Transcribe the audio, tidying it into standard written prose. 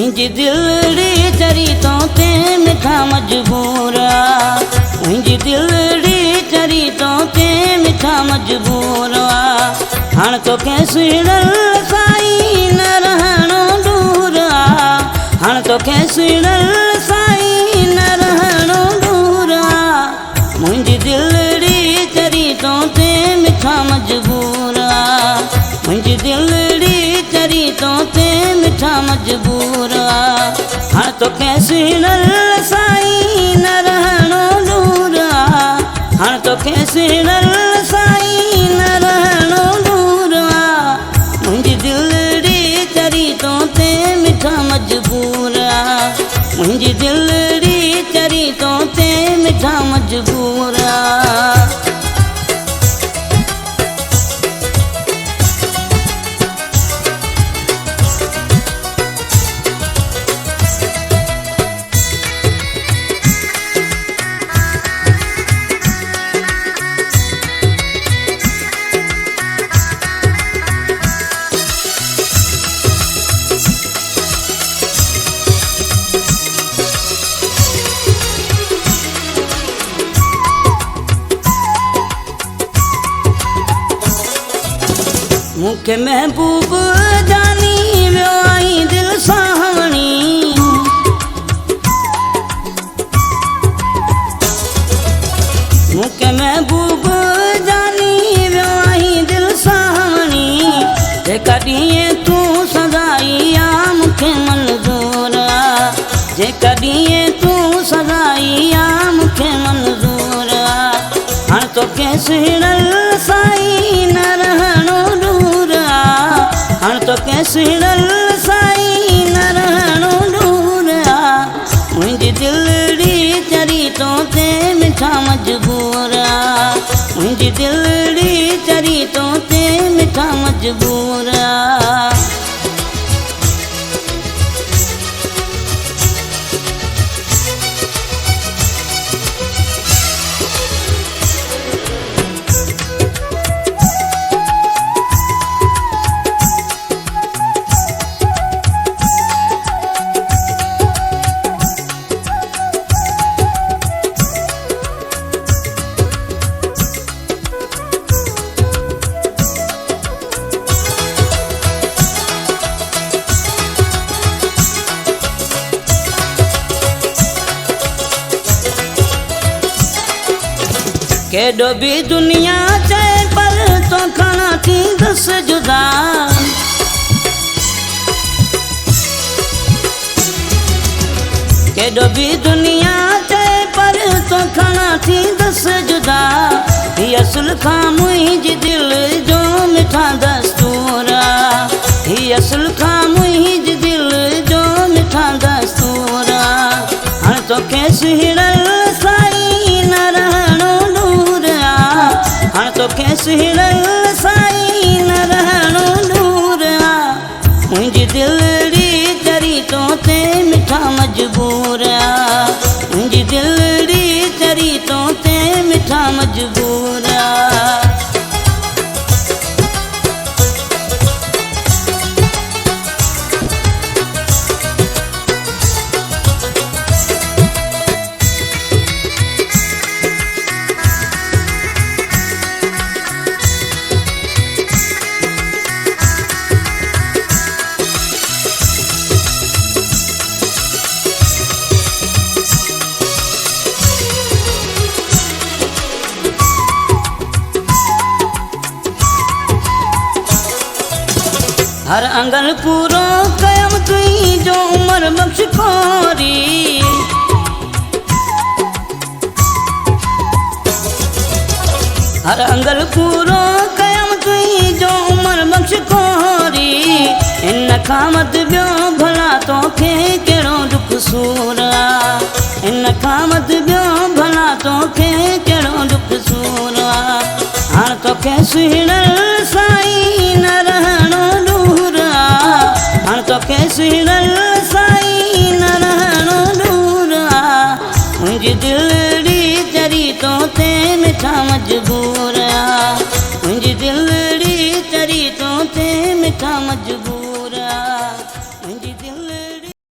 मुंहिंजी दिलड़ी चरी तो ते मिठा मजबूरा, मुंहिंजी दिलड़ी चरी तो ते मिठा मजबूरा। हाण तो के सुणल साईं न रहणो दूर आ, हाण तो के सुणल साईं न रहणो दूर आ। मुंहिंजी दिलड़ी चरी तो ते मिठा मजबूरा, मुंहिंजी दिलड़ी चरी तो ते मिठा मजबूरा। हाण तो के सुणल साईं न रहणो दूर आ, हाण तो के सुणल साईं न रहणो दूर आ। मुंहिंजी दिलड़ी चरी तो ते मिठा मजबूरा, मुंहिंजी दिलड़ी चरी तो ते मिठा मजबूरा। मूंखे महबूब जानी वियो आई दिल सावणी, मूंखे महबूब जानी वियो आई दिल सावणी। जेका ॾींहुं तूं सदाई आ मूंखे मंज़ूर आ, जेका ॾींहुं तूं सदाई आ मूंखे मंज़ूर आ। हाण तोखे सुणल साईं न रहणो दूर आ, हाण तोखे सुणल साईं न रहणो दूर आ। मुंहिंजी दिलड़ी चरी तो ते मिठा मजबूर आ, मुंहिंजी दिलड़ी चरी तो ते मिठा मजबूर आ। केॾो भी दुनिया चए पर तो खाना थींदसि जुदा, केॾो भी दुनिया चए पर तो खाना थींदसि जुदा। हीअ सुल्फ़ा मुंहिंजी दिल जो मिठा दस्तूर आ, हीअ सुल्फ़ा मुंहिंजी दिल जो मिठा दस्तूर आ। हाणे तोखे सुणल साईं न रहणो दूर आ, हाणे तोखे सुणल साईं न रहणो दूर आ। मुंहिंजी दिलड़ी चरी तो ते मिठा मजबूर आ, मुंहिंजी दिलड़ी चरी तो ते मिठा मजबूर आ। हर अंगल पूरो कयम तुई जो उम्र बख्श खोरी, हर अंगल पूरो कयम तुई जो उम्र बख्श खोरी। इन खां मत ॿियो भला तोखे कहिड़ो दुख सूर आ, इन खां मत ॿियो भला तोखे कहिड़ो दुख सूर आ। हाण तोखे सुणल साईं न रहणो दूर आ, हाण तोखे सुणल साईं न रहणो दूर आ। मुंहिंजी दिलड़ी चरी तो ते मिठा मजबूर आ, मुंहिंजी दिलड़ी चरी तो ते मिठा मजबूर।